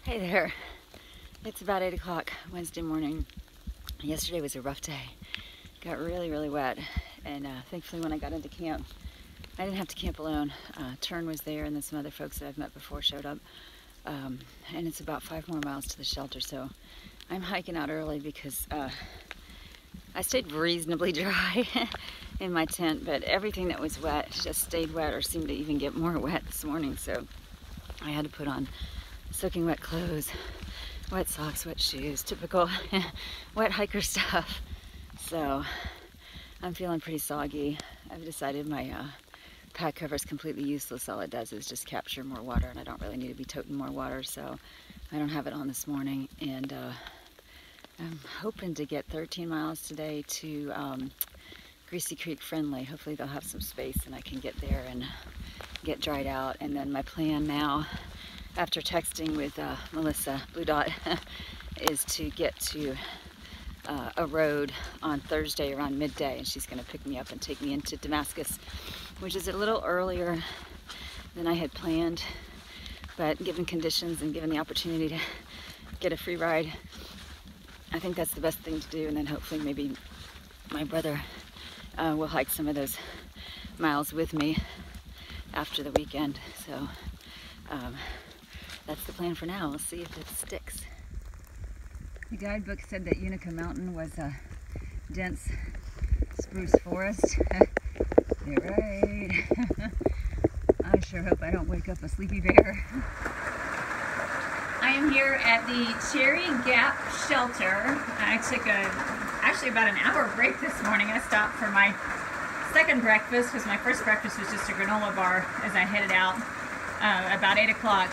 Hey there, it's about 8 o'clock Wednesday morning. Yesterday was a rough day. Got really wet, and thankfully when I got into camp, I didn't have to camp alone. Tern was there, and then some other folks that I've met before showed up. And it's about 5 more miles to the shelter, so I'm hiking out early because I stayed reasonably dry in my tent, but everything that was wet just stayed wet or seemed to even get more wet this morning, so I had to put on soaking wet clothes, wet socks, wet shoes, typical wet hiker stuff. So I'm feeling pretty soggy. I've decided my pack cover is completely useless. All it does is just capture more water, and I don't really need to be toting more water, so I don't have it on this morning. And I'm hoping to get 13 miles today to Greasy Friendly. Hopefully they'll have some space and I can get there and get dried out. And then my plan now, after texting with Melissa, Blue Dot, is to get to a road on Thursday around midday, and she's going to pick me up and take me into Damascus, which is a little earlier than I had planned, but given conditions and given the opportunity to get a free ride, I think that's the best thing to do. And then hopefully maybe my brother will hike some of those miles with me after the weekend. So that's the plan for now. We'll see if it sticks. The guidebook said that Unica Mountain was a dense spruce forest. You're right. I sure hope I don't wake up a sleepy bear. I am here at the Cherry Gap shelter. I took actually about an hour break this morning. I stopped for my second breakfast because my first breakfast was just a granola bar as I headed out about 8 o'clock.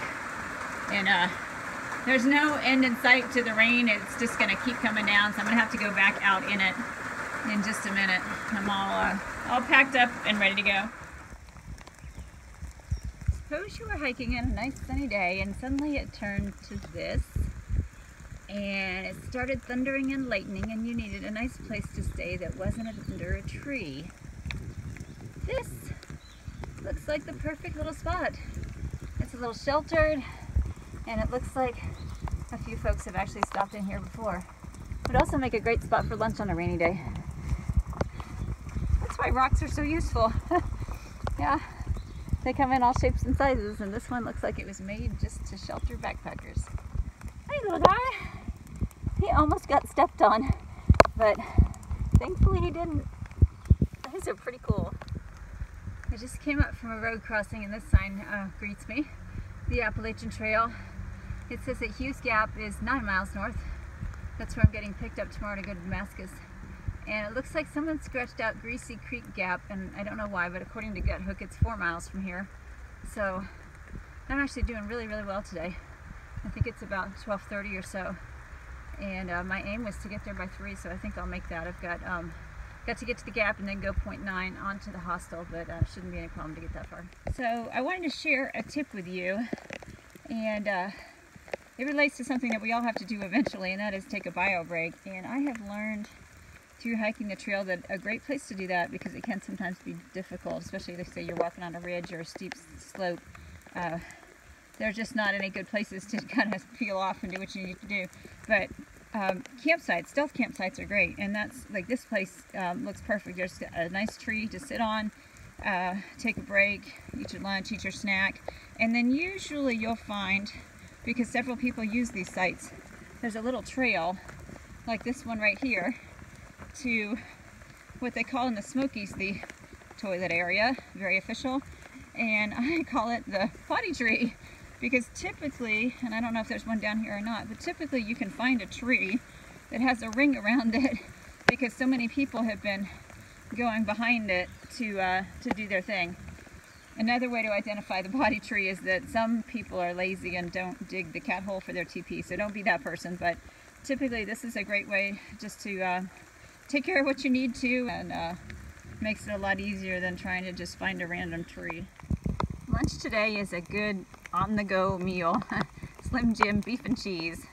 And there's no end in sight to the rain. It's just going to keep coming down, so I'm going to have to go back out in it in just a minute. I'm all packed up and ready to go. Suppose you were hiking on a nice sunny day and suddenly it turned to this, and it started thundering and lightning, and you needed a nice place to stay that wasn't under a tree. This looks like the perfect little spot. It's a little sheltered, and it looks like a few folks have actually stopped in here before. It would also make a great spot for lunch on a rainy day. That's why rocks are so useful. Yeah, they come in all shapes and sizes, and this one looks like it was made just to shelter backpackers. Hey little guy! He almost got stepped on, but thankfully he didn't. These are pretty cool. I just came up from a road crossing, and this sign greets me. The Appalachian Trail. It says that Hughes Gap is 9 miles north. That's where I'm getting picked up tomorrow to go to Damascus. And it looks like someone scratched out Greasy Creek Gap, and I don't know why, but according to Guthook, it's 4 miles from here. So I'm actually doing really well today. I think it's about 12:30 or so. And my aim was to get there by 3, so I think I'll make that. I've got to get to the gap and then go 0.9 onto the hostel, but shouldn't be any problem to get that far. So I wanted to share a tip with you, and it relates to something that we all have to do eventually, and that is take a bio break. And I have learned through hiking the trail that a great place to do that, because it can sometimes be difficult, especially if say you're walking on a ridge or a steep slope. There's just not any good places to kind of peel off and do what you need to do. But campsites, stealth campsites are great, and that's like this place looks perfect. There's a nice tree to sit on, take a break, eat your lunch, eat your snack, and then usually you'll find, because several people use these sites, there's a little trail like this one right here to what they call in the Smokies the toilet area, very official, and I call it the potty tree, because typically, and I don't know if there's one down here or not, but typically you can find a tree that has a ring around it because so many people have been going behind it to do their thing. Another way to identify the potty tree is that some people are lazy and don't dig the cat hole for their TP, so don't be that person, but typically this is a great way just to take care of what you need to, and makes it a lot easier than trying to just find a random tree. Lunch today is a good on-the-go meal. Slim Jim beef and cheese.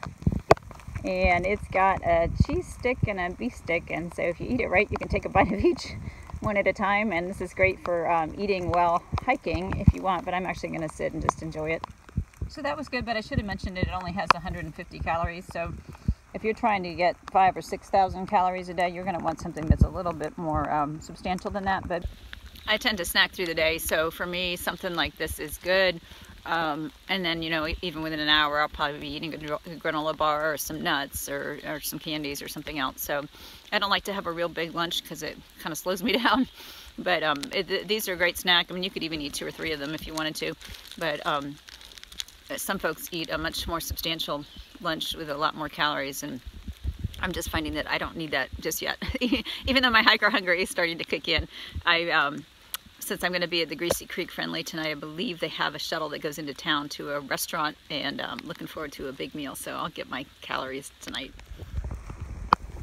And it's got a cheese stick and a beef stick, and so if you eat it right, you can take a bite of each one at a time, and this is great for eating while hiking if you want, but I'm actually going to sit and just enjoy it. So that was good, but I should have mentioned it only has 150 calories. So if you're trying to get 5,000 or 6,000 calories a day, you're going to want something that's a little bit more substantial than that. But I tend to snack through the day, so for me, something like this is good. And then, you know, even within an hour, I'll probably be eating a granola bar or some nuts or some candies or something else. So I don't like to have a real big lunch because it kind of slows me down. But these are a great snack. I mean, you could even eat 2 or 3 of them if you wanted to. But some folks eat a much more substantial lunch with a lot more calories, and I'm just finding that I don't need that just yet. Even though my hiker hunger is starting to kick in, since I'm going to be at the Greasy Friendly tonight, I believe they have a shuttle that goes into town to a restaurant, and I'm looking forward to a big meal, so I'll get my calories tonight.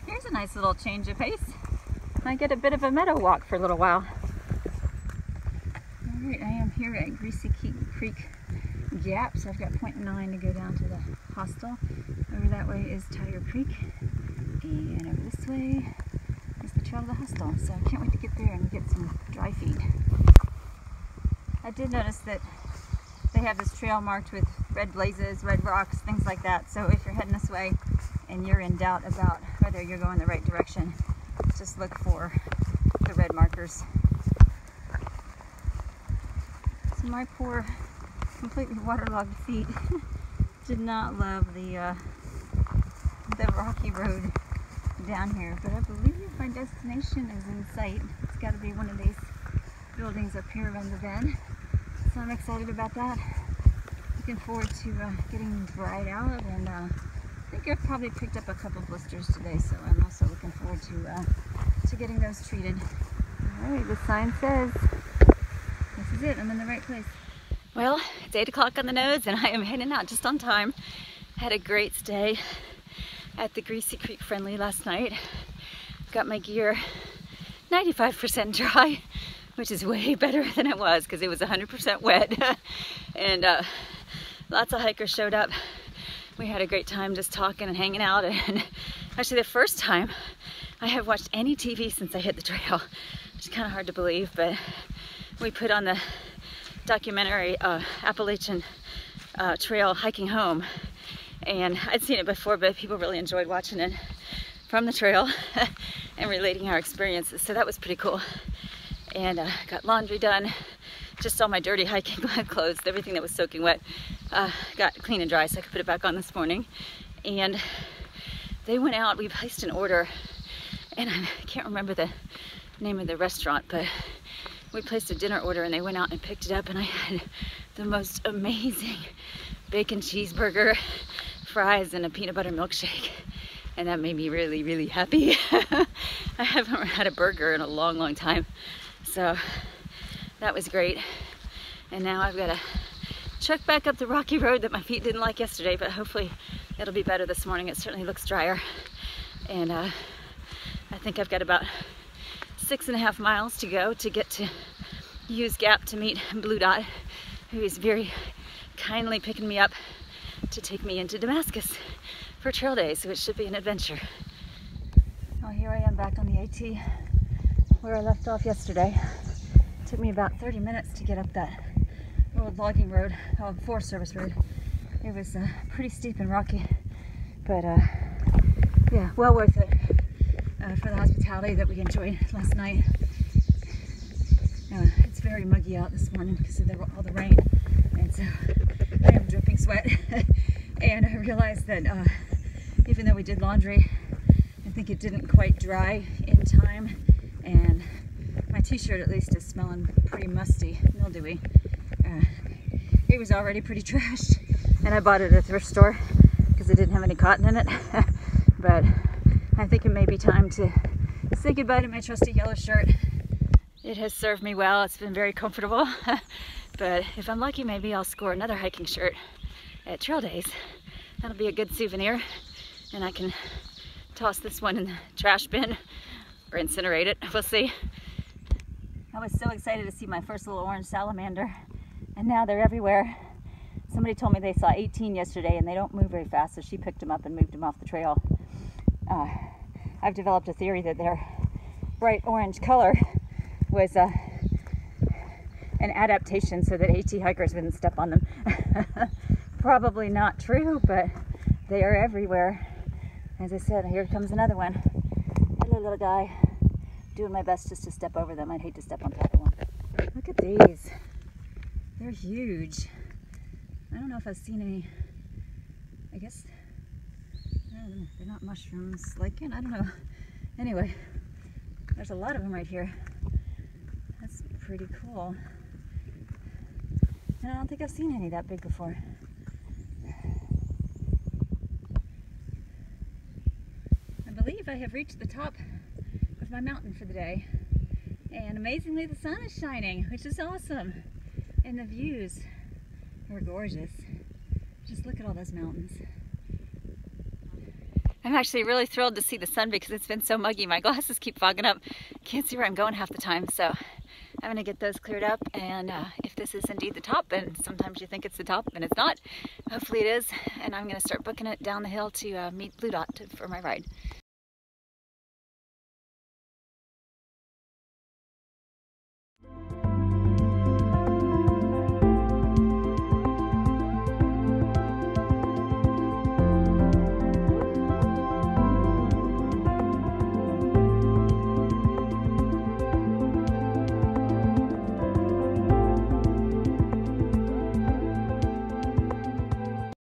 Here's a nice little change of pace. I get a bit of a meadow walk for a little while. Alright, I am here at Greasy Creek Gap, so I've got 0.9 to go down to the hostel. Over that way is Tiger Creek, and over this way is the trail to the hostel, so I can't wait to get there and get some dry feed. I did notice that they have this trail marked with red blazes, red rocks, things like that, so if you're heading this way and you're in doubt about whether you're going the right direction, just look for the red markers. So my poor, completely waterlogged feet did not love the rocky road down here, but I believe my destination is in sight. It's got to be one of these buildings up here around the bend, so I'm excited about that. Looking forward to getting dried out, and I think I've probably picked up a couple blisters today, so I'm also looking forward to getting those treated. Alright, the sign says this is it. I'm in the right place. Well, it's 8 o'clock on the nose, and I am heading out just on time. Had a great stay at the Greasy Friendly last night. Got my gear 95% dry, which is way better than it was because it was 100% wet. And lots of hikers showed up. We had a great time just talking and hanging out, and actually the first time I have watched any TV since I hit the trail, which is kind of hard to believe, but we put on the documentary Appalachian trail hiking home, and I'd seen it before, but people really enjoyed watching it from the trail and relating our experiences, so that was pretty cool. And got laundry done, just all my dirty hiking clothes, everything that was soaking wet got clean and dry so I could put it back on this morning. And they went out, we placed an order, and I can't remember the name of the restaurant, but we placed a dinner order and they went out and picked it up, and I had the most amazing bacon cheeseburger, fries, and a peanut butter milkshake, and that made me really, really happy. I haven't had a burger in a long, long time, so that was great. And now I've got to truck back up the rocky road that my feet didn't like yesterday, but hopefully it'll be better this morning. It certainly looks drier, and I think I've got about 6.5 miles to go to get to Hughes Gap to meet Blue Dot, who is very kindly picking me up to take me into Damascus for trail day, so it should be an adventure. Well, here I am back on the AT where I left off yesterday. It took me about 30 minutes to get up that old logging road, Forest Service road. It was pretty steep and rocky, but yeah, well worth it for the hospitality that we enjoyed last night. It's very muggy out this morning because of all the rain, and so I am dripping sweat. And I realized that even though we did laundry, I think it didn't quite dry in time, and my t-shirt at least is smelling pretty musty, mildewy. It was already pretty trashed, and I bought it at a thrift store because it didn't have any cotton in it. But I think it may be time to say goodbye to my trusty yellow shirt. It has served me well. It's been very comfortable. But if I'm lucky, maybe I'll score another hiking shirt at trail days. That'll be a good souvenir, and I can toss this one in the trash bin or incinerate it. We'll see. I was so excited to see my first little orange salamander, and now they're everywhere. Somebody told me they saw 18 yesterday, and they don't move very fast, so she picked them up and moved them off the trail. I've developed a theory that their bright orange color was an adaptation so that AT hikers wouldn't step on them. probably not true, but they are everywhere. As I said, here comes another one. Hello, little guy. Doing my best just to step over them. I'd hate to step on top of one. Look at these. They're huge. I don't know if I've seen any, I guess, they're not mushrooms, lichen, I don't know. Anyway, there's a lot of them right here. That's pretty cool. And I don't think I've seen any that big before. I believe I have reached the top of my mountain for the day. And amazingly, the sun is shining, which is awesome. And the views are gorgeous. Just look at all those mountains. I'm actually really thrilled to see the sun because it's been so muggy. My glasses keep fogging up. Can't see where I'm going half the time. So I'm gonna get those cleared up. And if this is indeed the top, and sometimes you think it's the top and it's not, hopefully it is. And I'm gonna start booking it down the hill to meet Blue Dot for my ride.